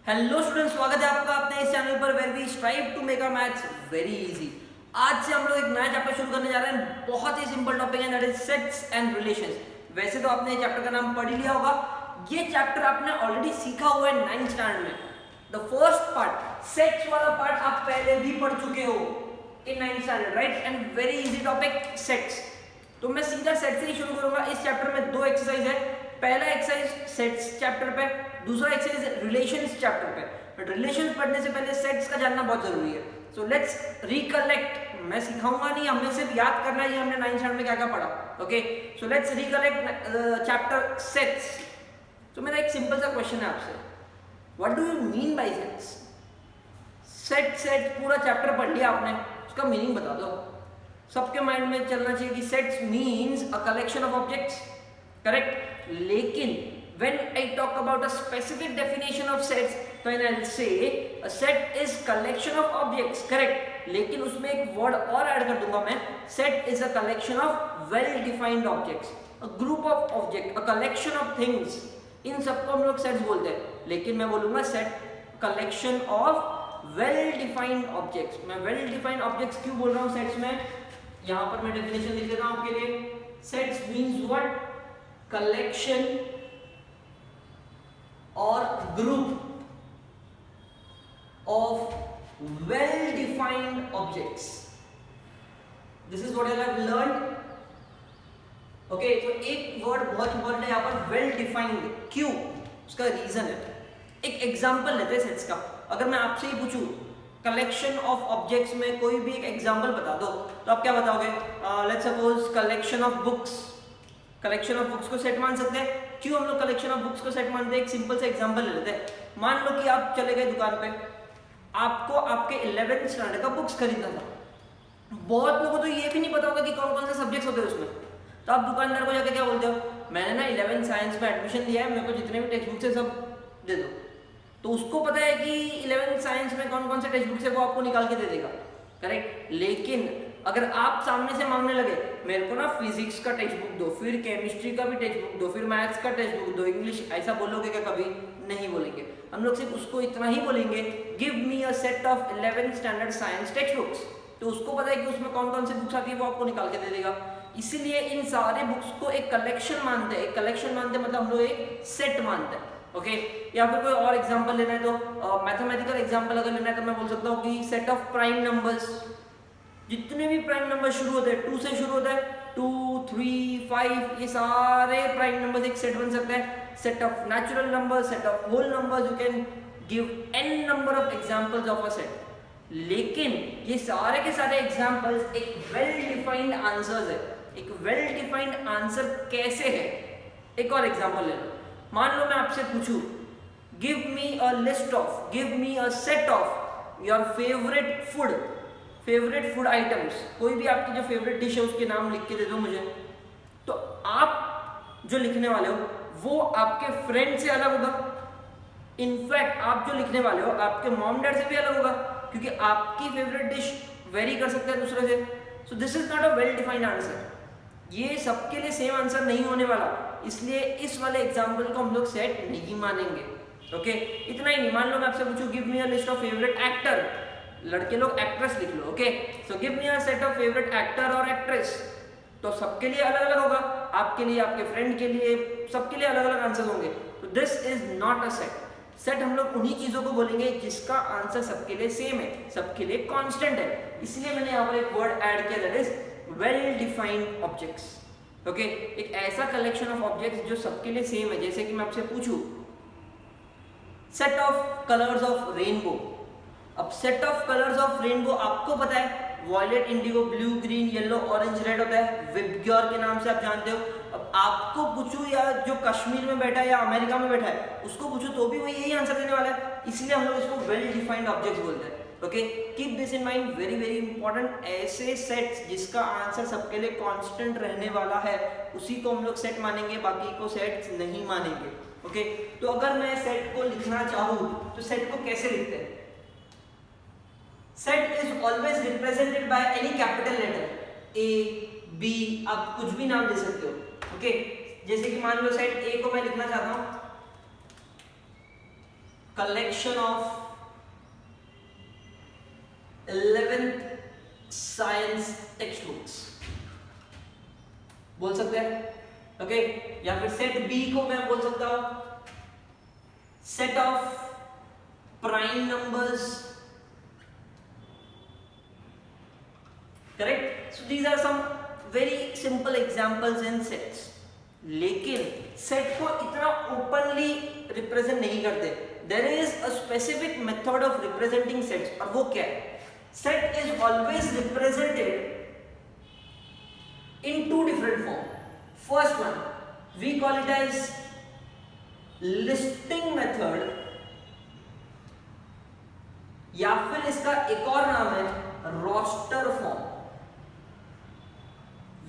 Hello student, स्वागत है आपका अपने इस चैनल पर where we strive to make our maths very easy. आज से हम लोग एक नया चैप्टर शुरू करने जा रहे हैं। बहुत ही सिंपल टॉपिक है, that is sets and relations. वैसे तो आपने ये चैप्टर का नाम पढ़ ही लिया होगा। ये चैप्टर आपने ऑलरेडी सीखा हुआ है 9th स्टैंडर्ड में। द फर्स्ट पार्ट, सेट्स वाला पार्ट आप पहले भी पढ़ चुके हो इन 9th standard, right? And very easy topic sets. तो मैं सीधा सेट से ही शुरू करूंगा। इस चैप्टर में दो एक्सरसाइज है। पहला एक्सरसाइज सेट्स चैप्टर पे, दूसरा एक्सरसाइज रिलेशंस चैप्टर पे। बट रिलेशंस पढ़ने से पहले सेट्स का जानना बहुत जरूरी है। So let's recollect. मैं सिखाऊंगा नहीं, हमें सिर्फ याद करना है ये हमने 9th स्टैंडर्ड में क्या क्या पढ़ा। Okay, so let's recollect chapter sets. तो मेरा एक सिंपल सा क्वेश्चन है आपसे, what do you mean by sets? Set पूरा चैप्टर पढ़ लिया आपने, उसका मीनिंग बता दो। सबके माइंड में चलना चाहिए कि sets means a collection of objects, correct? लेकिन when I talk about a specific definition of sets, then I'll say a set is collection of objects, correct? लेकिन उसमें एक वर्ड और ऐड कर दूंगा मैं, set is a collection of well defined objects, a group of objects, a collection of things। इन सबको हम लोग सेट्स बोलते हैं, लेकिन मैं बोलूंगा set collection of well defined objects. मैं वेल डिफाइंड ऑब्जेक्ट्स क्यों बोल रहा हूँ सेट्स में? यहां पर मैं डेफिनेशन लिख देता हूं आपके लिए। Sets means what? कलेक्शन और group of well defined objects. This is what I have learned. Okay, तो एक वर्ड बहुत इंपॉर्टेंट है यहाँ पर, वेल डिफाइंड। क्यों? उसका रीजन है। एक एग्जांपल लेते हैं सेट्स का। अगर मैं आपसे ही पूछूं कलेक्शन ऑफ ऑब्जेक्ट्स में कोई भी एक एग्जांपल बता दो, तो आप क्या बताओगे? Let's suppose collection of books. Collection of books को सेट मान सकते हैं। क्यों हम लोग कलेक्शन ऑफ बुक्स को सेट मानते हैं? एक सिंपल सा एग्जांपल ले लेते हैं। मान लो कि आप चले गए दुकान पे, आपको आपके 11th स्टैंडर्ड का बुक्स खरीदना था। बहुत लोगों को तो ये भी नहीं पता होगा कि कौन कौन से सब्जेक्ट्स होते हैं उसमें। तो आप दुकानदार को जाकर क्या बोलते हो? मैंने ना 11th साइंस में एडमिशन लिया है, मेरे को जितने भी टेक्स्ट बुक्स है सब दे दो। तो उसको पता है कि 11th साइंस में कौन कौन से टेक्स्ट बुक्स है, वो आपको निकाल के दे देगा, करेक्ट? लेकिन अगर आप सामने से मांगने लगे, मेरे को ना फिजिक्स का टेक्स्ट बुक दो, फिर केमिस्ट्री का भी टेक्स्ट बुक दो, फिर मैथ्स का टेक्स्ट बुक दो, इंग्लिश, ऐसा बोलोगे क्या? कभी नहीं बोलेंगे। हम लोग सिर्फ उसको इतना ही बोलेंगे, give me a set of 11th standard science text books. तो उसको पता है कि उसमें कौन कौन सी बुक्स आती है, वो आपको निकाल के दे देगा। इसीलिए इन सारे बुक्स को एक कलेक्शन मानते हैं। एक कलेक्शन मानते मतलब हम लोग एक सेट मानते हैं। ओके, या फिर कोई और एग्जांपल लेना है तो मैथमेटिकल एग्जांपल अगर लेना है तो मैं बोल सकता हूँ कि सेट ऑफ प्राइम नंबर्स। जितने भी प्राइम नंबर शुरू होते हैं, 2 से शुरू होता है, 2, 3, 5, ये सारे प्राइम नंबर्स एक सेट बन सकते हैं। Set of natural numbers, set of whole numbers, you can give n number of examples of a set. लेकिन ये सारे के सारे एग्जांपल्स एक वेल डिफाइंड आंसर्स है। एक वेल डिफाइंड आंसर कैसे है? एक और एग्जांपल ले लो। मान लो मैं आपसे पूछूं, give me a list of, give me a set of your favourite food items. कोई भी आपकी जो फेवरेट डिश है उसके नाम लिख के दे दो मुझे। तो आप जो लिखने वाले हो वो आपके फ्रेंड से अलग होगा। इनफैक्ट आप जो लिखने वाले हो आपके मॉम डैड से भी अलग होगा, क्योंकि आपकी फेवरेट डिश वेरी कर सकता है दूसरे से। So this is not a well defined answer. ये सबके लिए सेम आंसर नहीं होने वाला, इसलिए इस वाले एग्जाम्पल को हम लोग सेट नहीं मानेंगे। ओके, इतना ही नहीं। मान लो मैं आपसे पूछूं, give me a list of favourite actor. लड़के लोग एक्ट्रेस लिख लो। Okay, so give me a set of favourite actor और एक्ट्रेस। तो सबके लिए अलग अलग होगा, आपके लिए, आपके फ्रेंड के लिए, सबके लिए अलग अलग आंसर होंगे। तो this is not a set. Set हम लोग उन्हीं चीजों को बोलेंगे जिसका आंसर सबके लिए सेम है, सबके लिए कांस्टेंट है। इसलिए मैंने यहाँ पर एक वर्ड ऐड किया, that is well defined objects. Okay, एक ऐसा कलेक्शन ऑफ ऑब्जेक्ट्स जो सबके लिए सेम है। जैसे कि मैं आपसे पूछूं, set of colours of rainbow. अब set of colours of rainbow आपको पता है, violet, indigo, blue, green, yellow, orange, red होता है, विबग्योर के नाम से आप जानते हो। अब आपको पूछूं, या जो कश्मीर में बैठा है या अमेरिका में बैठा है उसको पूछूं, तो भी वही यही आंसर देने वाला है। इसलिए हम लोग इसको वेल डिफाइंड ऑब्जेक्ट्स बोलते हैं। Okay, keep this in mind, very very important. ऐसे सेट्स जिसका आंसर सबके लिए कांस्टेंट रहने वाला है उसी को हम लोग सेट मानेंगे, बाकी को सेट्स नहीं मानेंगे। ओके, तो अगर मैं सेट को लिखना चाहूं तो सेट को कैसे लिखते हैं? Set is always represented by any capital letter, A, B, आप कुछ भी नाम दे सकते हो। ओके, जैसे कि मान लो सेट ए को मैं लिखना चाहता हूं collection of 11th science textbooks बोल सकते हैं, ओके। या फिर सेट बी को मैं बोल सकता हूं set of prime numbers, correct. So these are some very simple examples in sets. लेकिन सेट को इतना ओपनली रिप्रेजेंट नहीं करते। There is a specific method of representing sets, और वो क्या है? Set is always represented in two different forms. First one, we call it as listing method, या फिर इसका एक और नाम है roster form.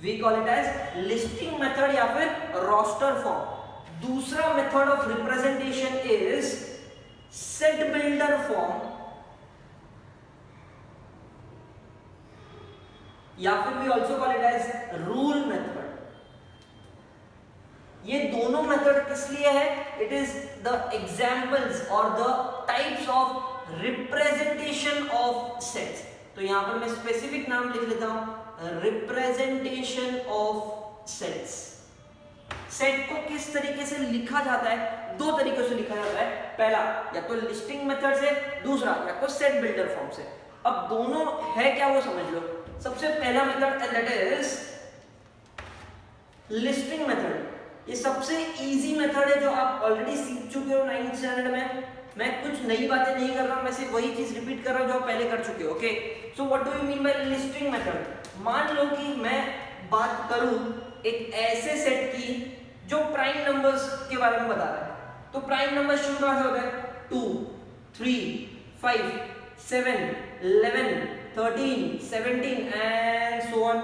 We call it as listing method या फिर roster form. दूसरा method of representation is set builder form, या फिर we also call it as rule method. ये दोनों मेथड किस लिए है? It is the examples or the types of representation of sets. तो यहां पर मैं स्पेसिफिक नाम लिख लेता हूं, representation of sets. सेट को किस तरीके से लिखा जाता है? दो तरीकों से लिखा जाता है। पहला या तो लिस्टिंग मेथड से, दूसरा या तो सेट बिल्डर फॉर्म से। अब दोनों है क्या वो समझ लो। सबसे पहला method and that is listing method. ये सबसे इजी मेथड है जो आप ऑलरेडी सीख चुके हो 9th स्टैंडर्ड में। मैं कुछ नई बातें नहीं कर रहा, मैं सिर्फ वही चीज रिपीट कर रहा हूं जो आप पहले कर चुके हो, okay. So what do you mean by listing method? मान लो कि मैं बात करूं एक ऐसे सेट की जो प्राइम नंबर्स के बारे में बता रहा है। तो प्राइम नंबर्स शुरू कहां से होता है? 2, 3, 5, 7, 11, 13, 17 एंड सो ऑन।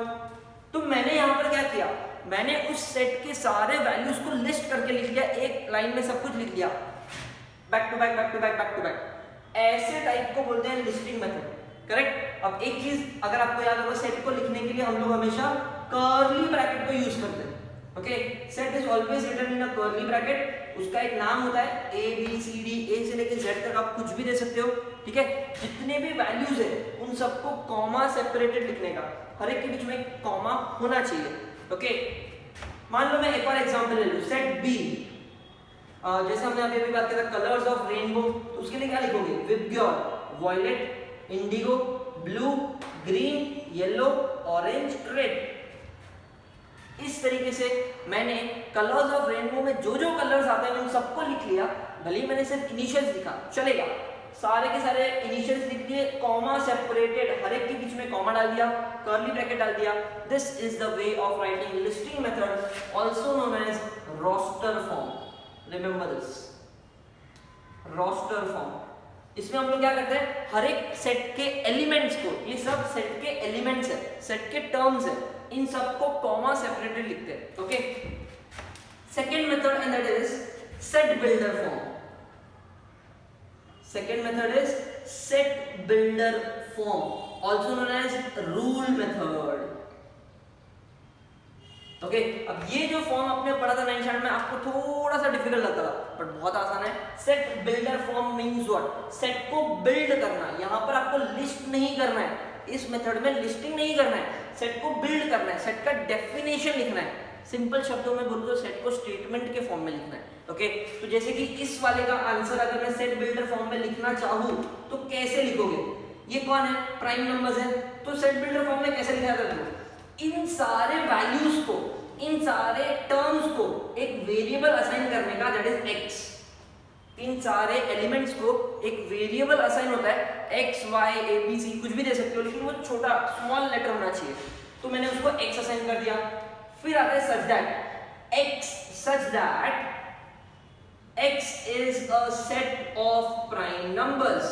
तो मैंने यहां पर क्या किया? मैंने उस सेट के सारे वैल्यूज को लिस्ट करके लिख लिया, एक लाइन में सब कुछ लिख लिया, back to back back to back back to back. ऐसे टाइप को बोलते हैं लिस्टिंग मेथड, करेक्ट। अब एक चीज अगर आपको याद होगा, सेट को लिखने के लिए हम लोग हमेशा कर्ली ब्रैकेट को यूज करते हैं, okay. Set is always written in a curly bracket. उसका एक नाम होता है ए बी सी डी, ए से लेकर जेड तक आप कुछ भी दे सकते हो, ठीक है। जितने भी वैल्यूज है उन सबको कॉमा सेपरेटेड लिखने का, हर एक के बीच में कॉमा होना चाहिए, ओके। मान लो मैं एक और एग्जांपल ले लूं, सेट बी। जैसे हमने अभी बात किया था कलर्स ऑफ रेनबो, तो उसके लिए क्या लिखोगे? VIBGYOR, violet, indigo, blue, green, yellow, orange, red. इस तरीके से मैंने कलर्स ऑफ रेनबो में जो जो कलर्स आते हैं उन सबको लिख लिया। भले ही मैंने सिर्फ इनिशियल्स लिखा, चलेगा। सारे के सारे इनिशियल्स लिख दिए, कॉमा सेपरेटेड, हर एक के बीच में कॉमा डाल दिया, कर्ली ब्रैकेट डाल दिया। This is the way of writing listing method, also known as roster form. Remember this, roster form. इसमें हम लोग क्या करते हैं? हर एक सेट के एलिमेंट्स को, ये सब सेट के एलिमेंट्स है, सेट के टर्म्स है, इन सबको कॉमा सेपरेटेड लिखते हैं, okay. Second method and that is set builder form. Second method is set builder form, also known as rule method. Okay, अब ये जो फॉर्म आपने पढ़ा था 9th स्टैंडर्ड में, आपको थोड़ा सा डिफिकल्ट लगता था बट बहुत आसान है। Set builder form means what? Set को बिल्ड करना। यहाँ पर आपको लिस्ट नहीं करना है, इस मेथड में लिस्टिंग नहीं करना है, सेट को बिल्ड करना है, सेट का डेफिनेशन लिखना है। सिंपल शब्दों में बोलूं तो सेट को स्टेटमेंट के फॉर्म में लिखना है, ओके। तो जैसे कि इस वाले का आंसर अगर मैं सेट बिल्डर फॉर्म में लिखना चाहूं तो कैसे लिखोगे? ये कौन है? प्राइम नंबर्स है, तो सेट बिल्डर फॉर्म में कैसे लिखा जाता है? इन सारे वैल्यूज को, इन सारे टर्म्स को एक वेरिएबल असाइन करने का, दैट इज एक्स। इन सारे एलिमेंट्स को एक वेरिएबल असाइन होता है, x y a b c, कुछ भी दे सकते हो, लेकिन वो छोटा स्मॉल लेटर होना चाहिए। तो मैंने उसको एक्स असाइन कर दिया। फिर आता है such that x, such that x is a set of prime numbers।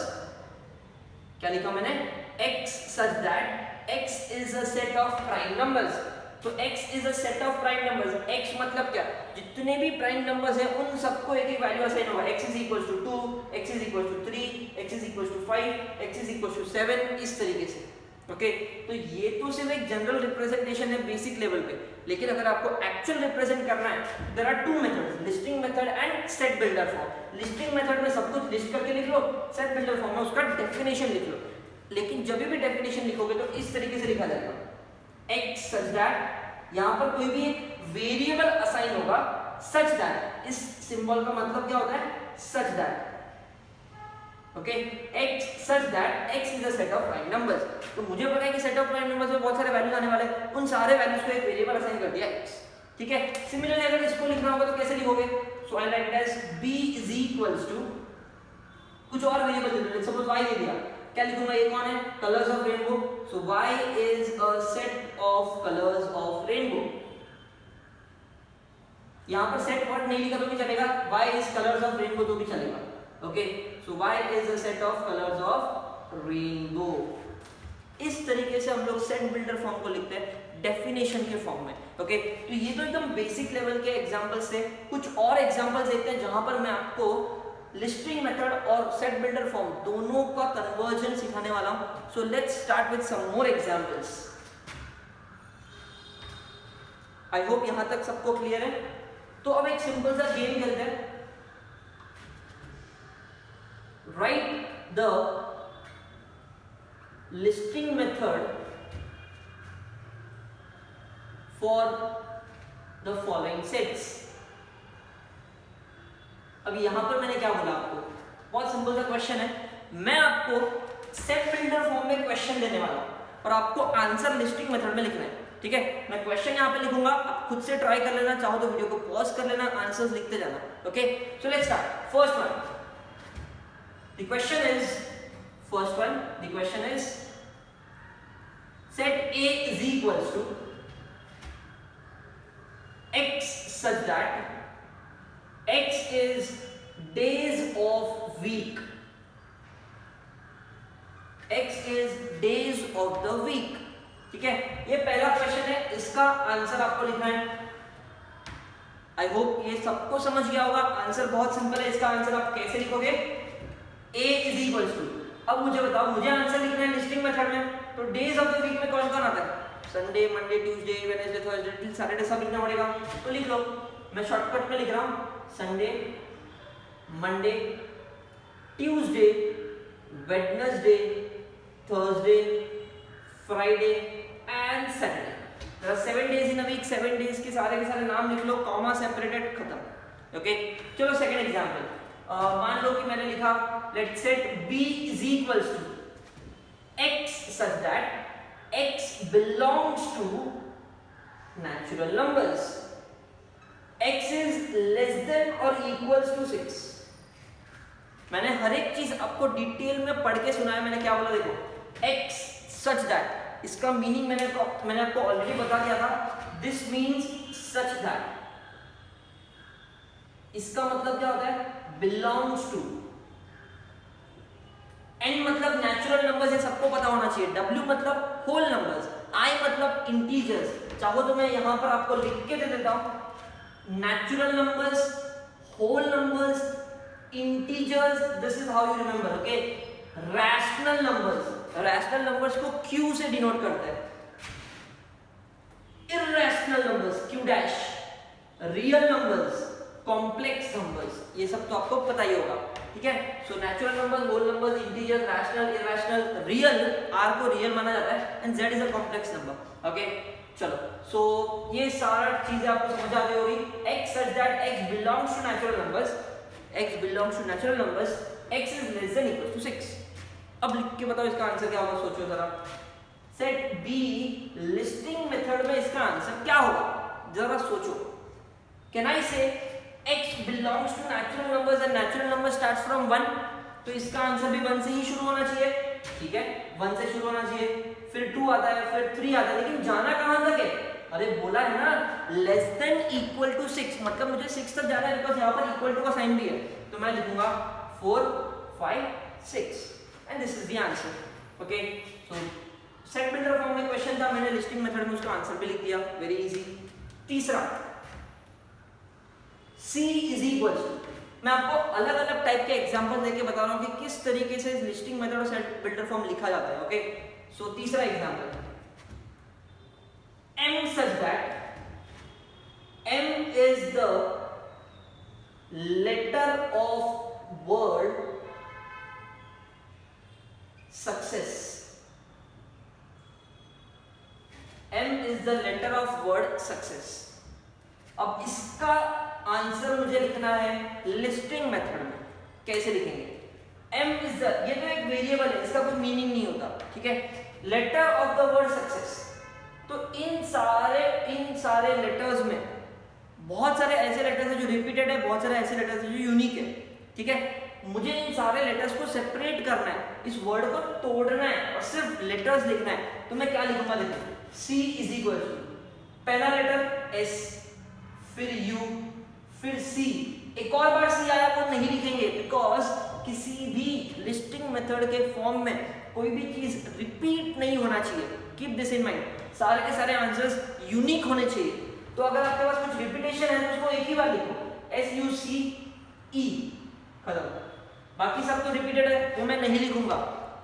क्या लिखा मैंने? x such that x is a set of prime numbers। तो x is a set of prime numbers। x मतलब क्या? जितने भी प्राइम नंबर्स हैं उन सबको एक एक वैल्यू असाइन होगा। x is equals to 2, x is equals to 3, x is equals to 5, x is equals to 7, इस तरीके से, ओके तो ये तो सिर्फ एक जनरल रिप्रेजेंटेशन है बेसिक लेवल पे, लेकिन अगर आपको एक्चुअल रिप्रेजेंट करना है there are two methods, listing method and set builder form. Listing method में सब कुछ लिस्ट करके लिख लो, सेट बिल्डर फॉर्म में उसका डेफिनेशन लिख लो। लेकिन जब भी डेफिनेशन लिखोगे तो इस तरीके से लिखा जाएगा, x such that, यहाँ पर कोई भी एक वेरिएबल असाइन होगा such that, इस सिंबल का मतलब क्या होता है such that, okay x such that x is a set of prime numbers। तो मुझे पता है कि सेट ऑफ प्राइम नंबर्स में बहुत सारे वैल्यूज आने वाले हैं, उन सारे वैल्यूज को एक वेरिएबल असाइन कर दिया x, ठीक है। सिमिलरली अगर इसको लिखना होगा तो कैसे लिखोगे, so I write it as b is equals to कुछ और वेरिएबल दे दो, सपोज y दे दिया, क्या लिखूंगा, ये कौन है, colours of rainbow, so y is a set of colors of rainbow। यहां पर सेट वर्ड नहीं लिखा तो भी चलेगा, y is colors of rainbow तो भी चलेगा, okay so y is a set of colors of rainbow। इस तरीके से हम लोग सेट बिल्डर फॉर्म को लिखते हैं डेफिनेशन के फॉर्म में, ओके तो ये तो एकदम बेसिक लेवल के एग्जांपल्स थे। कुछ और एग्जांपल्स देखते हैं जहां पर मैं आपको लिस्टिंग मेथड और सेट बिल्डर फॉर्म दोनों का कन्वर्जन सिखाने वाला हूं। So let's start with some more examples. I hope यहां तक सबको क्लियर है। तो अब एक सिंपल सा गेम खेलते हैं। Right the listing method for the following sets. अब यहां पर मैंने क्या बोला आपको, बहुत सिंपल सा क्वेश्चन है। मैं आपको सेट बिल्डर फॉर्म में क्वेश्चन देने वाला हूं और आपको आंसर लिस्टिंग मेथड में लिखना है, ठीक है। मैं क्वेश्चन यहां पे लिखूंगा, आप खुद से ट्राई कर लेना, चाहो तो वीडियो को पॉज कर लेना, आंसर्स लिखते जाना, okay. So let's start. First one, the question is, first one the question is set A is equals to x such that x is days of week, x is days of the week, ठीक है। ये पहला question है, इसका answer आपको लिखना है। I hope ये सबको समझ गया होगा। आंसर बहुत सिंपल है, इसका आंसर आप कैसे लिखोगे, a is equals to। अब मुझे बताओ, मुझे आंसर लिखना है लिस्टिंग मेथड में, तो डेज ऑफ द वीक में कौन कौन आता है, Sunday, Monday, Tuesday, Wednesday, Thursday till Saturday सब लिखना पड़ेगा। तो लिख लो, मैं शॉर्टकट में लिख रहा हूं, Sunday, Monday, Tuesday, Wednesday, Thursday, Friday and Saturday. 7 days in a week, 7 days के सारे नाम लिख लो, कॉमा सेपरेटेड, खत्म, ओके। चलो सेकंड एग्जांपल, मान लो कि मैंने लिखा let's set b is equals to x such that x belongs to natural numbers, x is less than or equals to 6। मैंने हर एक चीज आपको डिटेल में पढ़ के सुनाया। मैंने क्या बोला, देखो x such that, इसका मीनिंग मैंने आपको ऑलरेडी बता दिया था, दिस मीन्स सच दैट। इसका मतलब क्या होता है, बिलोंग्स टू। n मतलब नेचुरल नंबर्स, ये सबको पता होना चाहिए। w मतलब होल नंबर्स, i मतलब इंटीजर्स। चाहो तो मैं यहां पर आपको लिख के दे देता हूं, natural numbers, whole numbers, integers, this is how you remember, okay. Rational numbers, rational numbers को q से डिनोट करते हैं। Irrational numbers q dash, real numbers, complex numbers, ये सब तो आपको पता ही होगा, ठीक है। So natural numbers, whole numbers, integer, rational, irrational, real, r को रियल माना जाता है and z is a complex number, okay. चलो, सो ये सारा चीजें आपको समझ आ गई होगी। x such that x belongs to natural numbers, x belongs to natural numbers, x is less than equals to 6। अब लिख के बताओ इसका आंसर क्या होगा, सोचो जरा। सेट b लिस्टिंग मेथड में इसका आंसर क्या होगा, जरा सोचो। कैन आई से x belongs to natural numbers and natural number starts from 1, तो इसका आंसर भी 1 से ही शुरू होना चाहिए, ठीक है। 1 से शुरू होना चाहिए, फिर 2 आता है, फिर 3 आता है, लेकिन जाना कहां तक है, अरे बोला है ना लेस देन इक्वल टू 6, मतलब मुझे 6 तक जाना है, बिकॉज़ यहां पर इक्वल टू का साइन भी है, तो मैं लिखूंगा 4 5 6 and this is the answer, okay. So set builder form में क्वेश्चन था, मैंने लिस्टिंग मेथड में उसका आंसर भी लिख दिया, वेरी इजी। तीसरा, C is equals to, मैं आपको अलग अलग टाइप के एग्जांपल देके बता रहा हूँ कि किस तरीके से लिस्टिंग मेथड और सेट बिल्डर फॉर्म लिखा जाता है, ओके। सो तीसरा example, m such that m is the letter of word success. m is the letter of word success. अब इसका आंसर मुझे लिखना है लिस्टिंग मेथड में. कैसे लिखेंगे? m is the, ये तो एक वेरिएबल है, इसका कोई मीनिंग नहीं होता, ठीक है. Letter of the word success, तो इन सारे लेटर्स में बहुत सारे ऐसे लेटर्स हैं जो रिपीटेड है, बहुत सारे ऐसे लेटर्स हैं जो यूनिक है, ठीक है. मुझे इन सारे लेटर्स को सेपरेट करना है, इस वर्ड को तोड़ना है और सिर्फ लेटर्स लिखना है. तो मैं क्या लिखूंगा? देखो, C इज इक्वल टू पहला लेटर S, फिर U, फिर C. एक और बार C आया वो नहीं लिखेंगे, बिकॉज किसी भी लिस्टिंग मेथड के फॉर्म में कोई भी चीज रिपीट नहीं होना चाहिए. Keep this in mind. सारे के सारे आंसर्स यूनिक होने चाहिए. तो अगर आपके पास कुछ रिपीटेशन है तो उसको एक ही बार लिखो, SUCE, खत्म. बाकी सब तो रिपीटेड है, वो मैं नहीं लिखूंगा.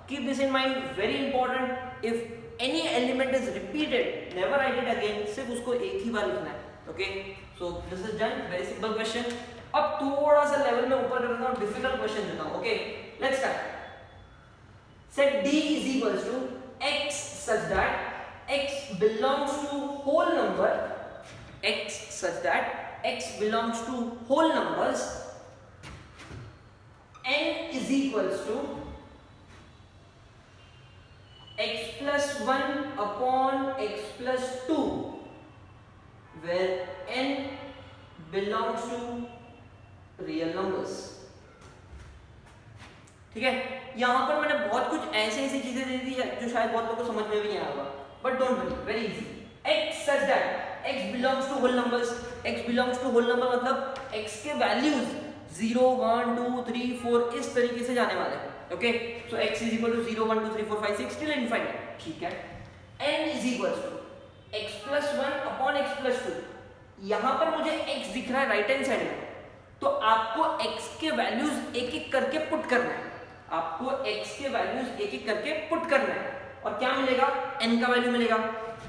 Keep this in mind, very important. If any element is repeated, never write it again, सिर्फ उसको एक ही बार लिखना है. Okay, so this is done. Very simple question. अब थोड़ा सा लेवल में ऊपर करता हूं, डिफिकल्ट क्वेश्चन देता हूं. Okay, let's start. Set D is equals to x such that x belongs to whole number, x such that x belongs to whole numbers, n is equals to x plus 1 upon x plus 2, where n belongs to real numbers. ठीक है, यहां पर मैंने बहुत कुछ ऐसी चीजें दे दी जो शायद बहुत लोगों को समझ में भी नहीं आएगा, but don't worry, very easy. x such that x belongs to whole numbers, x belongs to whole number मतलब x के वैल्यूज 0 1 2 3 4 इस तरीके से जाने वाले हैं. Okay, so x is equal to 0 1 2 3 4 5 6 till infinite. ठीक है, n is equal to x plus 1 upon x plus 2. यहां पर मुझे x दिख रहा है राइट हैंड साइड में, तो आपको x के वैल्यूज एक एक करके पुट करना है. आपको x के वैल्यूज एक एक करके पुट करना है और क्या मिलेगा? n का वैल्यू मिलेगा.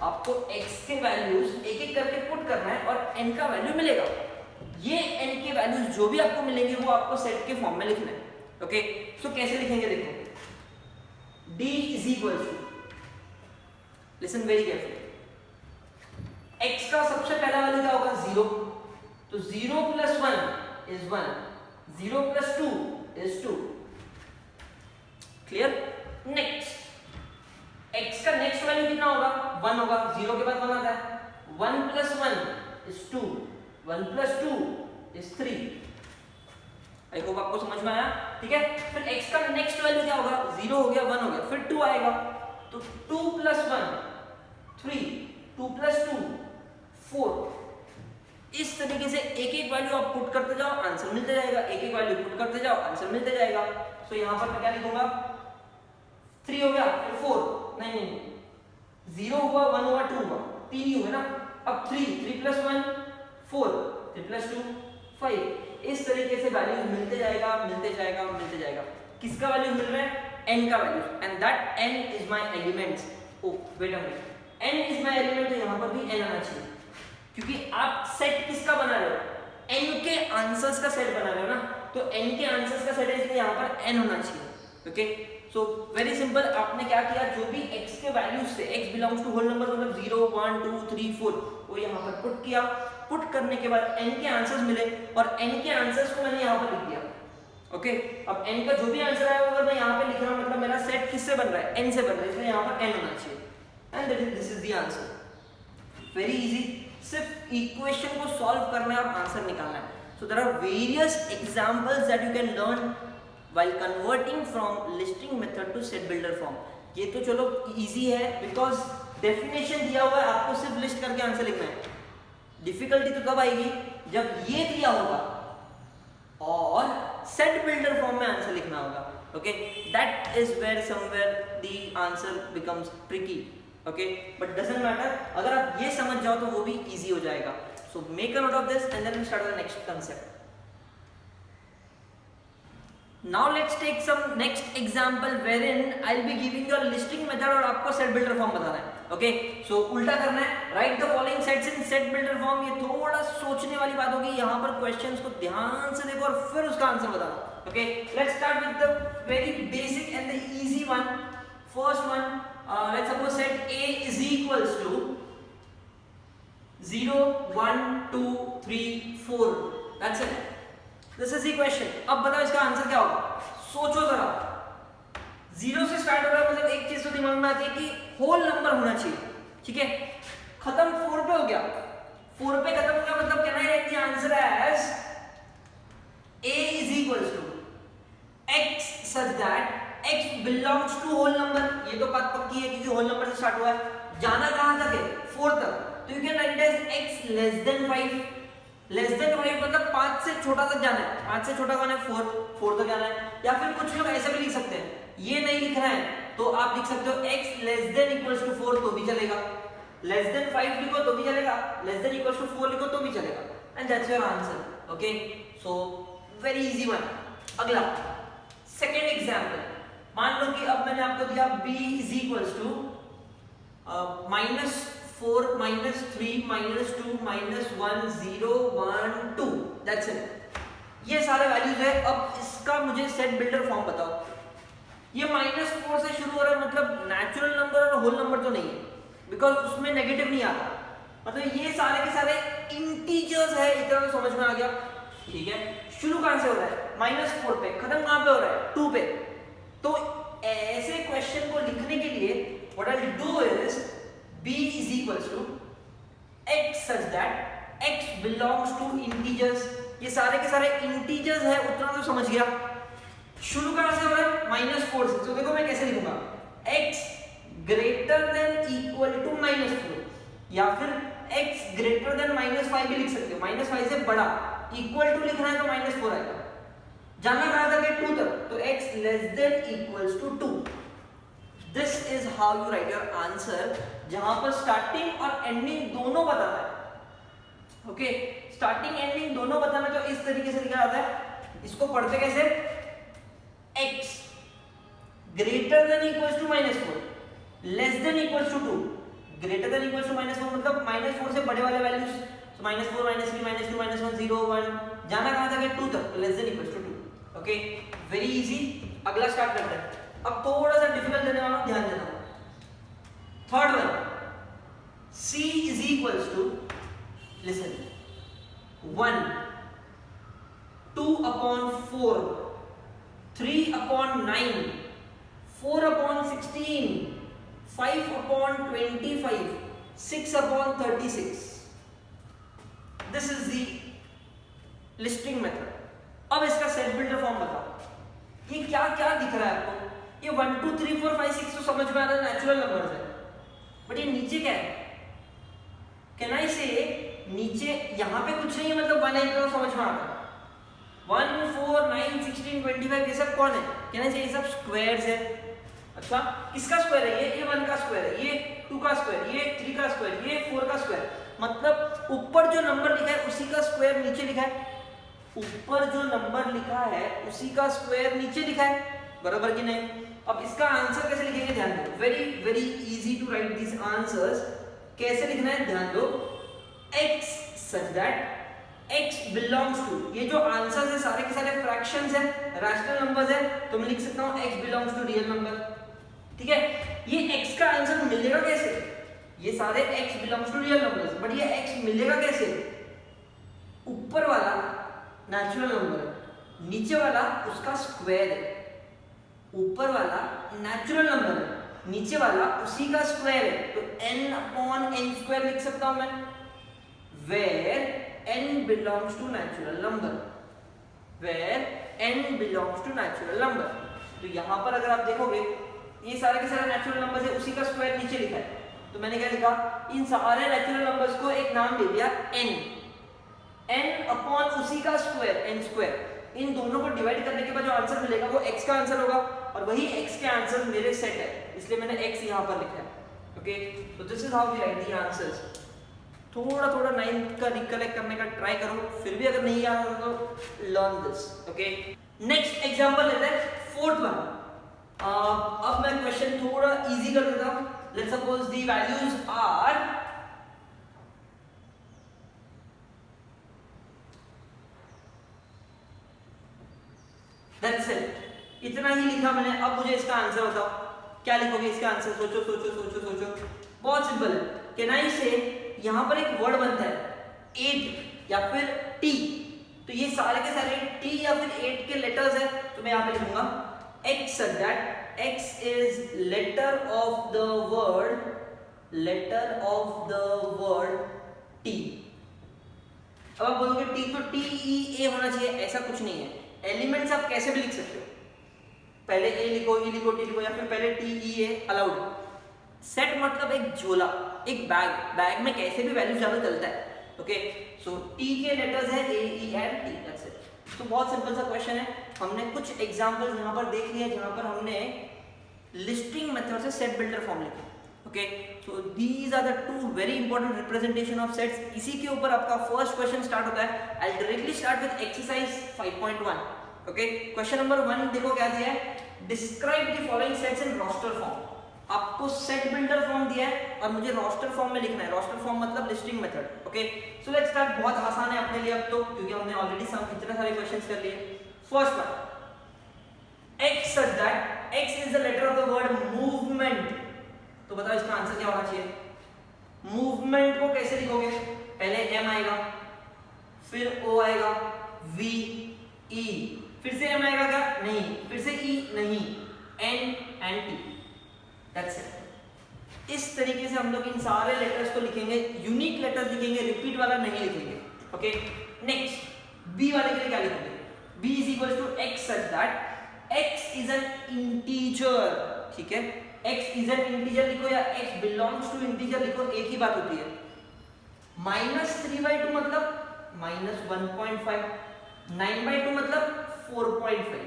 आपको x के वैल्यूज एक एक करके पुट करना है और n का वैल्यू मिलेगा. ये n के वैल्यूज जो भी आपको मिलेंगे वो आपको सेट के फॉर्म में लिखना है. ओके, सो कैसे लिखेंगे? देखो, D is equal to, listen very carefully, x का सबसे पहला वैल्यू क्या होगा? 0. तो 0 plus 1 is 1, 0 plus 2 is 2. Clear? Next, x का नेक्स्ट वैल्यू कितना होगा? 1 होगा. 0 के बाद 1 आता है. 1 plus 1 is 2, 1 plus 2 is 3. I hope आपको समझ में आया. ठीक है, फिर x का नेक्स्ट वैल्यू क्या होगा? 0 हो गया, 1 हो गया, फिर 2 आएगा. तो 2 plus 1 3, 2 plus 2 4. इस तरीके से एक एक वैल्यू आप पुट करते जाओ, आंसर मिलते जाएगा. एक एक वैल्यू पुट करते जाओ, आंसर मिलते जाएगा. सो यहां पर मैं क्या लिखूंगा? 3 हो गया, फिर 4, नहीं 0 हुआ, 1 हुआ, 2 हुआ, 3 ही हुए ना. अब 3 plus 1 4, 3 plus 2 5. इस तरीके से वैल्यूज मिलते जाएगा, मिलते जाएगा, मिलते जाएगा. किसका वैल्यू मिल रहा है? n का value. And that n is my elements. Oh wait a minute, n is my element, तो यहां पर भी n आना चाहिए, क्योंकि आप सेट किसका बना रहे हो? n के आंसर्स का सेट बना रहे हो ना. तो n के आंसर्स का सेट है, इसलिए यहां पर n होना चाहिए. Okay, so very simple. आपने क्या किया? जो भी x के वैल्यूज थे, x belongs to whole number मतलब 0 1 2 3 4, वो यहां पर पुट किया. पुट करने के बाद n के आंसर्स मिले और n के आंसर्स को मैंने यहां पर लिख दिया. ओके, अब n का जो भी आंसर आया अगर मैं यहां पे लिख रहा हूं, मतलब मेरा सेट किससे बन रहा है? n से बन रहा है, इसलिए यहां पर n होना चाहिए. And this is the answer. Very easy. सिर्फ इक्वेशन को सॉल्व करना है और आंसर निकालना है. So there are various examples that you can learn while converting from listing method to set builder form. ये तो चलो इजी है, बिकॉज डेफिनेशन दिया हुआ है, आपको सिर्फ लिस्ट करके आंसर लिखना है. डिफिकल्टी तो कब आएगी? जब ये दिया होगा और सेट बिल्डर फॉर्म में आंसर लिखना होगा. Okay, that is where somewhere the answer becomes tricky. Okay, but doesn't matter. अगर आप ये समझ जाओ तो वो भी इजी हो जाएगा. So make a note of this and then we start the next concept. Now let's take some next example wherein I'll be giving you a listing method और आपको set builder form बताना है. Okay, so उल्टा करना है. Write the following sets in set builder form. ये थोड़ा सोचने वाली बात होगी. यहाँ पर questions को ध्यान से देखो और फिर उसका आंसर बताना. Okay, let's start with the very basic and the easy one. First one, let's suppose set A is equals to 0, 1, 2, 3, 4. That's it. This is the question. अब बताओ इसका आंसर क्या होगा. सोचो जरा. 0 से स्टार्ट हो रहा है, मतलब एक चीज तो दिमाग में आती है कि होल नंबर होना चाहिए. ठीक है, खत्म 4 पे हो गया. 4 पे खत्म हो गया मतलब can I write the answer as A is equals to x such that x belongs to whole number. ये तो बात पक्की है क्योंकि होल नंबर से स्टार्ट हुआ है. जाना कहां तक है? 4 तक. तो you can write it as x less than 5. Less than 5 मतलब 5 से छोटा तक जाना है. 5 से छोटा कौन है? 4 तक जाना है. या फिर कुछ लोग ऐसे भी लिख सकते हैं, ये नहीं लिखना है तो आप लिख सकते हो x less than equals to 4 तो भी चलेगा. लेस देन 5 लिखो तो भी चलेगा. लेस देन इक्वल्स टू 4 लिखो तो भी चलेगा. And that's your answer. Okay, so very easy one. अगला सेकंड एग्जांपल. मान लो कि अब मैंने आपको दिया b is equals to -4 -3 -2 -1 0 1 2. That's it. ये सारे वैल्यूज है. अब इसका मुझे सेट बिल्डर फॉर्म बताओ. ये -4 से शुरू हो रहा है मतलब नेचुरल नंबर और होल नंबर तो नहीं है बिकॉज उसमें नेगेटिव नहीं आता. मतलब ये सारे के सारे इंटीजर्स है. इतना तो समझ में आ गया. ठीक है, शुरू कहां से हो रहा है? -4 पे. खत्म कहां पे हो रहा है? 2 पे. तो ऐसे क्वेश्चन को लिखने के लिए what I do is b is equals to x such that x belongs to integers. ये सारे के सारे इंटीजर्स है, उतना तो समझ गया. शुरू कहां से हो रहा है? -4 से. तो देखो मैं कैसे लिखूंगा, x greater than equal to -4 या फिर x ग्रेटर देन -5 भी लिख सकते हो. -5 से बड़ा. इक्वल टू लिखना है तो -4 आएगा. जाना कहां तक है? 2 तक. तो x less than equals to 2. This is how you write your answer, जहां पर स्टार्टिंग और एंडिंग दोनों बताना है. ओके, स्टार्टिंग एंडिंग दोनों बताना तो इस तरीके से लिखा जाता है. इसको पढ़ते कैसे? x greater than equals to -4 less than equals to 2. Greater than equals to -4 मतलब -4 से बड़े वाले वैल्यूज. तो -4 -3 -2 -1 0 1. जाना कहां तक है? 2 तक. Less than equals to 2. Okay, very easy. अगला स्टार्ट करते हैं. अब थोड़ा सा डिफिकल्ट देने वाला हूं, ध्यान देना. Third one, c is equals to, listen, 1 2/4 3/9 4/16 5/25 6/36. This is the listing method. अब इसका सेट बिल्डर फॉर्म बताओ. ये क्या क्या दिख रहा है आपको? ये 1 2 3 4 5 6 तो समझ में आ रहा है, नेचुरल नंबर्स है. बट ये नीचे क्या है? कैन आई से नीचे यहाँ पे कुछ नहीं है, मतलब 1 है तो समझ में आ रहा है. 1 4 9 16 25 ये सब कौन है? कैन आई से ये सब स्क्वायर्स है. अच्छा, किसका स्क्वायर है? ये 1 का स्क्वायर है, ये 2 का स्क्वायर, ये 3 का स्क्वायर, ये 4 का स्क्वायर. मतलब ऊपर जो नंबर लिखा है उसी का स्क्वायर नीचे लिखा है. ऊपर जो नंबर लिखा है उसी का स्क्वायर नीचे लिखा है. बराबर कि नहीं? अब इसका आंसर कैसे लिखेंगे? ध्यान दो. Very very easy to write this answers. कैसे लिखना है? ध्यान दो. x such that x belongs to, ये जो आंसर्स है सारे के सारे फ्रैक्शंस है, रैशनल नंबर्स है, तो मैं लिख सकता हूँ x belongs to real number. ठीक है, ये x का आंसर मिलेगा कैसे? ये सारे x belongs to real numbers, but ये x मिलेगा कैसे? ऊपर वाला नेचुरल नंबर है, नीचे वाला उसका स्क्वायर है. ऊपर वाला नेचुरल नंबर है, नीचे वाला उसी का स्क्वायर है, तो n/n² लिख सकता हूं मैं. where n belongs to natural number. where n belongs to natural number. तो यहां पर अगर आप देखोगे ये सारे के सारे नेचुरल नंबर्स है, उसी का स्क्वायर नीचे लिखा है. तो मैंने क्या लिखा? इन सारे नेचुरल नंबर्स को एक नाम दे दिया n. n/ उसी का स्क्वायर n². इन दोनों को डिवाइड करने के बाद जो आंसर मिलेगा वो x का आंसर होगा, और वही x के आंसर मेरे सेट है, इसलिए मैंने x यहां पर लिखा है. ओके, तो this is how we write the answers. थोड़ा थोड़ा 9th का रिकलेक्ट करने का ट्राई करो, फिर भी अगर नहीं आ रहा तो learn this. Okay, next example लेते हैं, फोर्थ वन। अब मैं क्वेश्चन थोड़ा इजी कर देता हूं। Let's suppose the values are that's it, इतना ही लिखा मैंने। अब मुझे इसका आंसर बताओ, क्या लिखोगे इसका आंसर? सोचो सोचो सोचो सोचो। बहुत सिंपल है। कैन आई से यहां पर एक वर्ड बनता है 8 या फिर टी, तो ये सारे के सारे टी या फिर 8 के लेटर्स है, तो मैं यहां पे लिखूंगा x such that x is letter of the word t। अब आप बोलोगे टी तो टी ई ए होना चाहिए, ऐसा कुछ नहीं है। एलिमेंट्स आप कैसे भी लिख सकते हो, पहले ए लिखो, ई लिखो, टी लिखो, या फिर पहले टी ई ए अलाउड। सेट मतलब एक झोला, एक बैग, बैग में कैसे भी वैल्यू ज्यादा चलता है। ओके, सो टी के लेटर्स है A E and T, that's it. तो बहुत सिंपल सा क्वेश्चन है। हमने कुछ एग्जांपल्स यहाँ पर देख लिए जहाँ पर हमने लिस्टिंग मेथड से सेट बिल्डर फॉर्म लिखे। Okay, so these are the two very important representation of sets. इसी के ऊपर आपका फर्स्ट क्वेश्चन स्टार्ट होता है। I directly start with exercise 5.1। Okay, question number 1 देखो क्या दिया है, describe the following sets in roster form. आपको सेट बिल्डर फॉर्म दिया है और मुझे रोस्टर फॉर्म में लिखना है। रोस्टर फॉर्म मतलब listing method. Okay, so let's start. बहुत आसान है अपने लिए अब तो, क्योंकि हमने ऑलरेडी इतने सारे क्वेश्चंस कर लिए। First one, x such that x is the letter of the word movement। तो बताओ इसका आंसर क्या होना चाहिए? मूवमेंट को कैसे लिखोगे? पहले m आएगा, फिर o आएगा, v e, फिर से m आएगा क्या? नहीं, फिर से e नहीं, n and t, that's it. इस तरीके से हम लोग इन सारे लेटर्स को लिखेंगे, यूनिक लेटर्स लिखेंगे, रिपीट वाला नहीं लिखेंगे। ओके, नेक्स्ट b वाले के लिए क्या लिखोगे? b is equals to x such that x is an integer। ठीक है, x is an integer लिखो या x belongs to integer लिखो, एक ही बात होती है। -3/2 मतलब -1.5, 9/2 मतलब 4.5।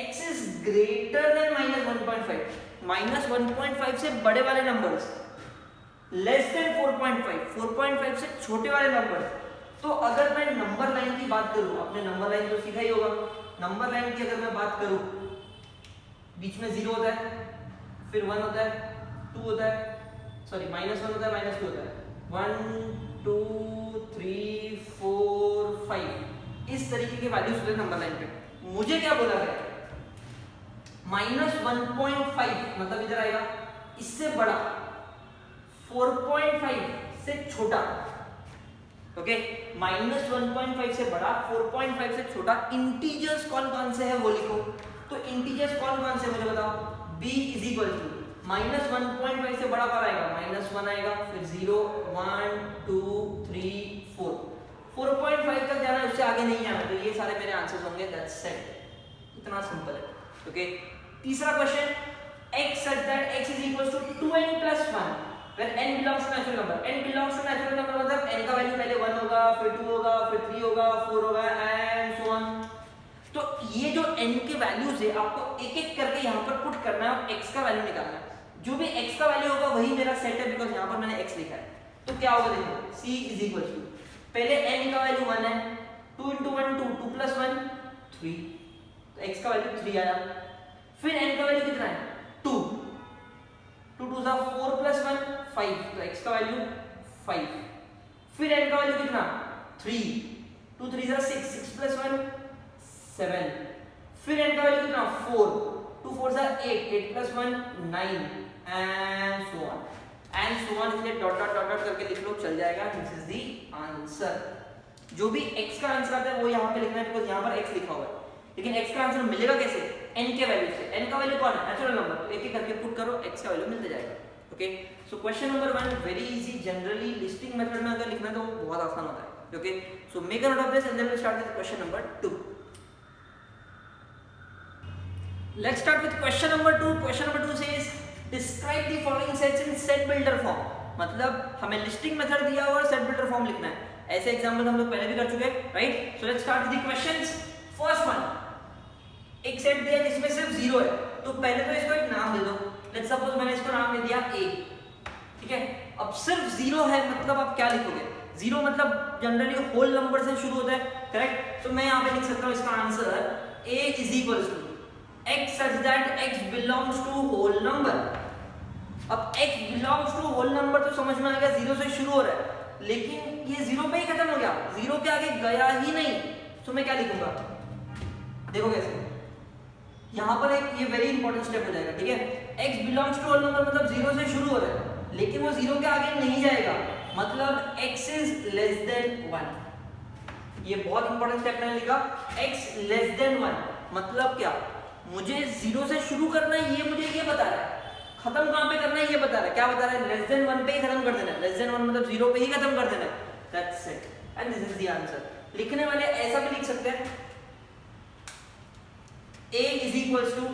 x is greater than -1.5, -1.5 से बड़े वाले नंबर्स, लेस देन 4.5, 4.5 से छोटे वाले नंबर्स। तो अगर मैं नंबर लाइन की बात करूं, आपने नंबर लाइन तो सीखा ही होगा। नंबर लाइन की अगर मैं बात करूं, बीच में 0 होता है, फिर 1 होता है, 2 होता है, सॉरी -1 होता है, -2 होता है, 1 2 3 4 5, इस तरीके के वैल्यूज होते हैं नंबर लाइन पे। मुझे क्या बोला गया? -1.5 मतलब इधर आएगा, इससे बड़ा, 4.5 से छोटा। ओके, -1.5 से बड़ा, 4.5 से छोटा। इंटीजर्स कौन कौन से है वो लिखो। तो इंटीजर्स कौन कौन से मुझे बताओ। b इज इक्वल टू -1.5 से बड़ा कौन आएगा? -1 आएगा, फिर 0 1 2 3 4, 4.5 तक जाना है, उससे आगे नहीं जाना। तो ये सारे मेरे आंसर्स होंगे, दैट्स इट। इतना सिंपल है। ओके, तीसरा question, x such that x is equals to 2n plus 1 where n belongs to natural number। n belongs to natural number मतलब n का वैल्यू पहले 1 होगा, फिर 2 होगा, फिर 3 होगा, 4 होगा एंड सो ऑन। तो ये जो n के वैल्यूज है आपको एक एक करके यहाँ पर पुट करना है और x का वैल्यू निकालना है। जो भी x का वैल्यू होगा वही मेरा सेट है, बिकॉज यहाँ पर मैंने x लिखा है। तो क्या होगा देखो, c is equals to, पहले n का वैल्यू 1 है, 2 into 1 2, 2 plus 1 3, तो x का वैल्यू 3 आया। फिर n का वैल्यू कितना है? 2, 2 2 4 plus 1 5, तो x का वैल्यू 5। फिर n का वैल्यू कितना? 3, 2 3 6, 6 plus 1 7। फिर n का वैल्यू कितना? 4, 2 4 8, 8 plus 1 9 एंड सो ऑन इसलिए डॉट डॉट डॉट डॉट करके लिख लो, चल जाएगा। This is the answer. जो भी x का आंसर आता है वो यहाँ पे लिखना है, बिकॉज यहाँ पर x लिखा हुआ है। लेकिन x का आंसर मिलेगा कैसे? n के वैल्यू से। n का वैल्यू कौन है? Natural number. तो एक एक करके पुट करो, x का वैल्यू मिलता जाएगा। Okay, so question number 1 very easy. Generally listing method में अगर लिखना है तो वो बहुत आसान होता है। Okay, so make a note of this and then we start with question number 2। Let's start with question number 2। Question number 2 says describe the following sets in set builder form. मतलब हमें लिस्टिंग मेथड दिया हुआ और set builder form लिखना है। ऐसे example हम लोग पहले भी कर चुके हैं, right? So let's start with the questions. First one, एक सेट दिया जिसमें सिर्फ 0 है, तो पहले तो इसको एक नाम दे दो। लेट्स सपोज मैंने इसको नाम दे दिया a। ठीक है, अब सिर्फ 0 है मतलब आप क्या लिखोगे? 0 मतलब जनरली होल नंबर से शुरू होता है, करेक्ट? तो मैं यहाँ पे लिख सकता हूँ इसका answer a is equal to x such that x belongs to whole number। अब x belongs to whole number तो समझ में आ गया, जीरो से शुरू हो रहा है, लेकिन ये जीरो पे ही खत्म हो गया, जीरो के आगे गया ही नहीं, तो मैं क्या लिखूंगा, देखो कैसे, यहाँ पर एक ये वेरी इंपॉर्टेंट स्टेप हो जाएगा, ठीक है। x belongs to whole number मतलब जीरो से शुरू हो रहा है, लेकिन वो जीरो के आगे नहीं जाएगा, मतलब x is less than 1। ये बहुत इंपॉर्टेंट स्टेप मैंने लिखा, x less than 1 मतलब क्या, मुझे जीरो से शुरू करना है, ये मुझे ये बता रहा है, खत्म कहां पे करना है ये बता रहा है, क्या बता रहा है, लेस देन 1 पे ही खत्म कर देना है, लेस देन 1 मतलब जीरो पे ही खत्म कर देना है, that's it and this is the answer. लिखने वाले ऐसा भी लिख सकते हैं, a is equals to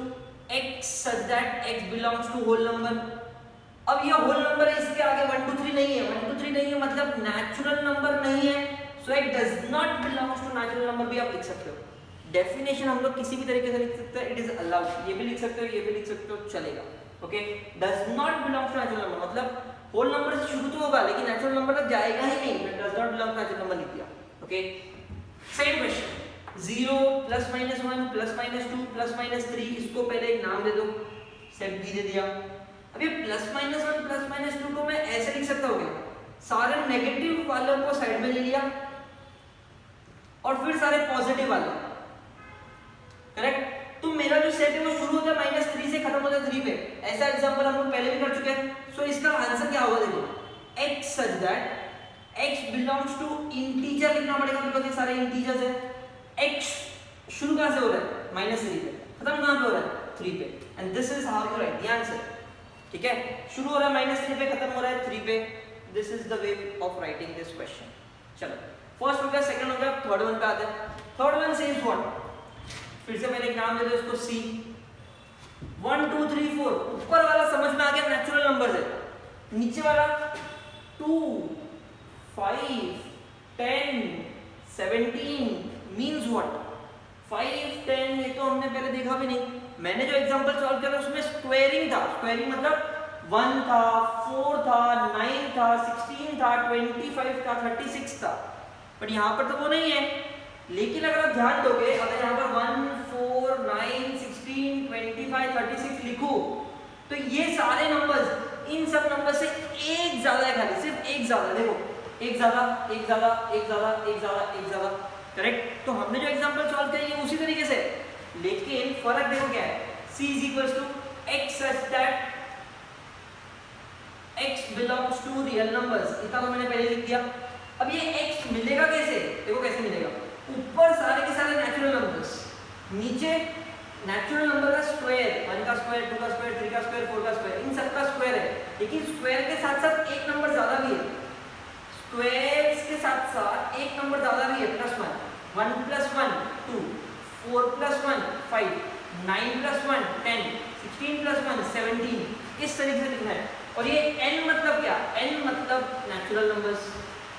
x such that x belongs to whole number। अब ये होल नंबर है, इसके आगे 1 2 3 नहीं है, 1 2 3 नहीं है मतलब नेचुरल नंबर नहीं है, so it does not belongs to natural number भी आप लिख सकते हो। डेफिनेशन हम लोग किसी भी तरीके से लिख सकते हैं, इट इज अलाउड, ये भी लिख सकते हो, ये भी लिख सकते हो, चलेगा, okay. Does not belong to natural number मतलब होल नंबर से शुरू तो होगा लेकिन नेचुरल नंबर तक जाएगा ही नहीं, मैं does not belong to natural number लिख दिया, okay. Second question, 0 plus minus 1 plus minus 2 plus minus 3, इसको पहले एक नाम दे दो, सेट बी दे दिया। अब ये प्लस माइनस 1 प्लस माइनस 2 को मैं ऐसे लिख सकता हूँ, सारे नेगेटिव वालों को साइड में ले लिया और फिर सारे पॉजिटिव वाले, करेक्ट। तो मेरा जो सेट है वो शुरू होता है -3 से खत्म होता है 3 पे, ऐसा एग्जांपल हम लोग पहले भी कर चुके हैं। सो इसका आंसर क्या होगा, देखो x such that x belongs to integer लिखना पड़ेगा बिकॉज़ ये सारे इंटीजर्स है। x शुरू कहां से हो रहा है, -3 पे, खत्म कहां पे हो रहा है, 3 पे, and this is how you right the answer, ठीक है। शुरू हो रहा है -3 पे, खत्म हो रहा है 3 पे, this is the way of writing this question. चलो फर्स्ट हो गया, सेकंड हो गया, थर्ड वन पे आते हैं। थर्ड वन सेज व्हाट, फिर से मैंने एक नाम दे दिया इसको C। 1 2 3 4, ऊपर वाला समझ में आ गया नेचुरल नंबर है, नीचे वाला 2 5 10 17 मींस व्हाट, 5 10 ये तो हमने पहले देखा भी नहीं। मैंने जो एग्जांपल सॉल्व किया उसमें स्क्वायरिंग था, स्क्वायरिंग मतलब 1 था 4 था 9 था 16 था 25 था 36 था, बट यहाँ पर तो वो नहीं है। लेकिन अगर आप ध्यान दोगे, अगर यहाँ पर 1 4 9 16 25 36 लिखूं तो ये सारे नंबर्स, इन सब नंबर से एक ज्यादा है, खाली सिर्फ एक ज्यादा, देखो एक ज्यादा एक ज्यादा एक ज्यादा एक ज्यादा एक ज्यादा, करेक्ट। तो हमने जो एग्जांपल सॉल्व किया ये उसी तरीके से, लेकिन फर्क देखो क्या है, C is equals to x such that x belongs to real numbers, इतना तो मैंने पहले लिख दिया। अब ये x मिलेगा कैसे, देखो कैसे मिलेगा, ऊपर सारे के सारे नेचुरल नंबर्स, नीचे नेचुरल नंबर का स्क्वायर, 1 का स्क्वायर 2 का स्क्वायर 3 का स्क्वायर 4 का स्क्वायर, इन सब का स्क्वायर है, लेकिन स्क्वायर के साथ साथ एक नंबर ज्यादा भी है, स्क्वायर्स के साथ साथ एक नंबर ज्यादा भी है, +1 1 + 1 2 4 + 1 5 9 + 1 10 16 + 1 17, इस तरीके से लिखना है। और ये n मतलब क्या, n मतलब नेचुरल नंबर्स,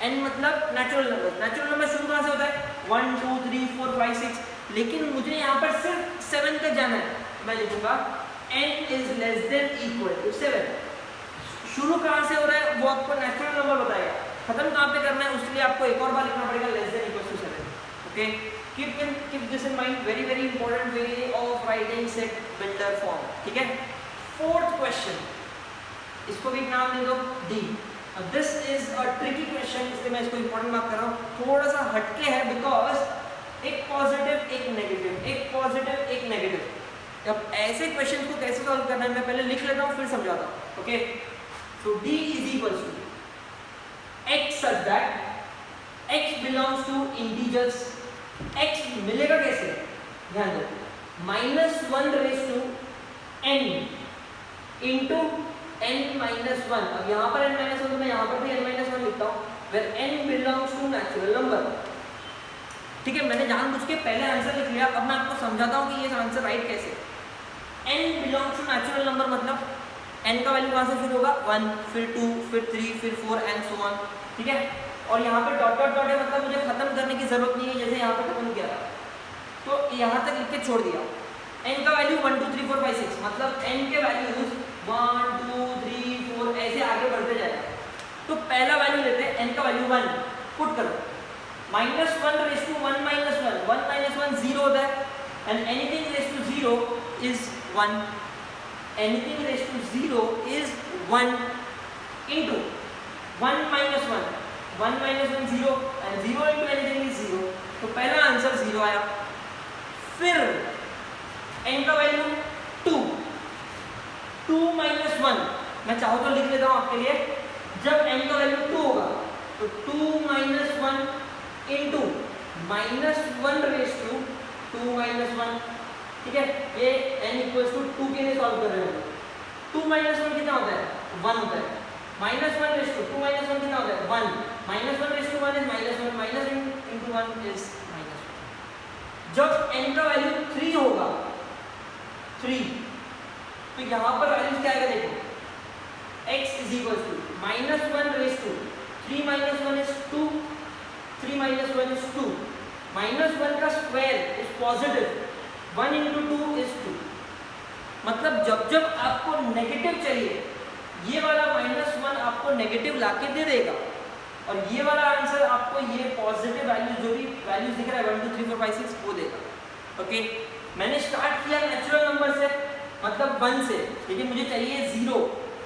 n मतलब नेचुरल नंबर, नेचुरल नंबर शुरू कहां से होता है, 1 2 3 4 5 6, लेकिन मुझे यहाँ पर सिर्फ 7 तक जाना है, मैं लिखूंगा n is less than equal to 7। शुरू कहां से हो रहा है वो आपको नेचुरल नंबर बताएगा, खत्म कहां पे करना है उसके लिए आपको एक और बार लिखना पड़ेगा less than equal to 7, okay. keep this in mind, very very important way of writing set builder form, ठीक है। फोर्थ क्वेश्चन, इसको भी एक नाम दे दो D। This is a tricky question, इसलिए मैं इसको इंपॉर्टेंट मार्क कर रहा हूँ, थोड़ा सा हटके है बिकॉज एक पॉजिटिव एक नेगेटिव, एक पॉजिटिव एक नेगेटिव। अब ऐसे क्वेश्चन को कैसे सॉल्व करना है मैं पहले लिख लेता हूँ फिर समझाता हूँ, okay. So D is equals to x such that x belongs to integers। x मिलेगा कैसे, ध्यान दो, -1 raised to n into n-1। अब यहाँ पर n-1 तो मैं यहाँ पर भी n-1 लिखता हूँ, where n belongs to natural number, ठीक है। मैंने जानबूझ के पहले आंसर लिख लिया, अब मैं आपको समझाता हूँ कि ये आंसर राइट कैसे। n belongs to natural number मतलब n का वैल्यू कहाँ से शुरू होगा, 1 फिर 2 फिर 3 फिर 4 एंड सो ऑन, ठीक है। और यहाँ पे डॉट डॉट डॉट है मतलब मुझे खत्म करने की जरूरत नहीं है, जैसे यहाँ पे खत्म किया था तो यहाँ तक लिख के छोड़ दिया। n का वैल्यू 1 2 3 4 5 6 मतलब n के वैल्यूज 1 2 3 4 ऐसे आगे बढ़ते जाएगा। तो पहला वैल्यू लेते हैं, n का वैल्यू 1 पुट करो, -1 raised to 1 - 1 1 - 1 0 होता है, and anything raised to 0 is 1. Anything raised to 0 is 1 into 1 minus 1. 1 minus 1 0 and 0 into anything is 0. तो पहला आंसर 0 आया. फिर n का वैल्यू 2. 2 minus 1 मैं चाहूँ तो लिख लेता हूँ आपके लिए. जब n का वैल्यू 2 होगा तो 2 minus 1 into minus 1 raised to 2 minus 1. ठीक है, ये n equals to 2 के लिए सॉल्व कर रहे हो. 2 minus 1 कितना होता है? 1 होता है. minus 1 raised to 2 minus 1 कितना होता है? 1. minus 1 raised to 1 is minus 1. minus into 1 is minus 1. जब n का वैल्यू 3 होगा 3 तो यहाँ पर वैल्यू क्या आएगा देखो. x is equals to minus 1 raised to 3 minus 1 is 2. 3 minus 1 is 2. minus 1 का square is positive. 1 into 2 is 2. मतलब जब जब आपको नेगेटिव चाहिए ये वाला -1 आपको नेगेटिव लाके दे देगा और ये वाला आंसर आपको ये पॉजिटिव वैल्यू जो भी वैल्यूज दिख रहा है 1 2 3 4 5 6 वो देगा. ओके, मैंने स्टार्ट किया नेचुरल नंबर से मतलब 1 से, लेकिन मुझे चाहिए 0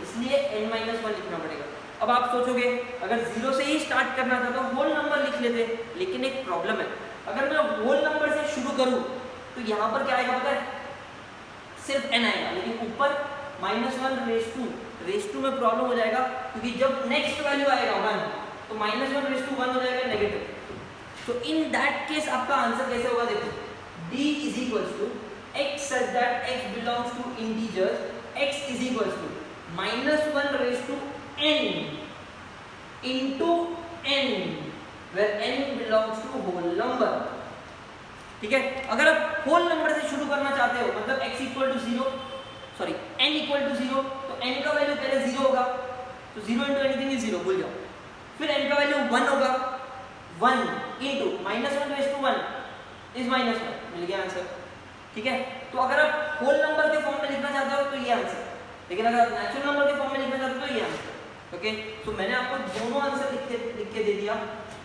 इसलिए n-1 लिखना पड़ेगा. अब आप सोचोगे अगर 0 से ही स्टार्ट करना था तो होल नंबर लिख लेते, लेकिन एक प्रॉब्लम है. अगर मैं होल नंबर से शुरू करूं तो यहाँ पर क्या आएगा पता है? सिर्फ n आएगा, लेकिन ऊपर -1 रेस टू में प्रॉब्लम हो जाएगा क्योंकि जब नेक्स्ट वैल्यू आएगा 1 तो -1 रेस टू 1 हो जाएगा नेगेटिव. तो इन दैट केस आपका आंसर कैसे होगा देखो. d is equals to x such that x belongs to integers. x is equals to -1 raised to n into n where n belongs to whole number. ठीक है, अगर आप whole number से शुरू करना चाहते हो मतलब x equal to 0 sorry n equal to 0 तो n का वैल्यू पहले 0 होगा तो 0 इंटू एनीथिंग इज 0, भूल जाओ. फिर n का वैल्यू 1 होगा 1 इंटू -1 रेज़ टू 1 इज -1. मिल गया आंसर. ठीक है, तो अगर आप होल नंबर के फॉर्म में लिखना चाहते हो तो ये आंसर, लेकिन अगर आप नेचुरल नंबर के फॉर्म में लिखना चाहते हो तो ये आंसर. ओके, तो मैंने आपको दोनों आंसर लिख के दे दिया.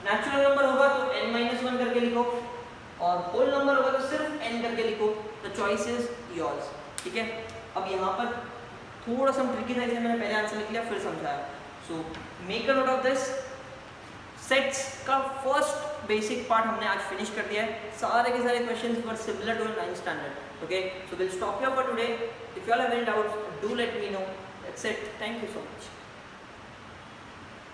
नेचुरल नंबर होगा तो n-1 करके लिखो और होल नंबर होगा तो सिर्फ n करके लिखो. The choice is yours. ठीक है, अब यहाँ पर थोड़ा सा ट्रिकी था इसलिए मैंने पहले आंसर लिख लिया फिर समझाया. So make a note of this. Sets का फर्स्ट बेसिक पार्ट हमने आज फिनिश कर दिया है. सारे के सारे questions were similar to 9th standard. Okay, so will stop here for today. If you all have any doubts do let me know. That's it. Thank you so much.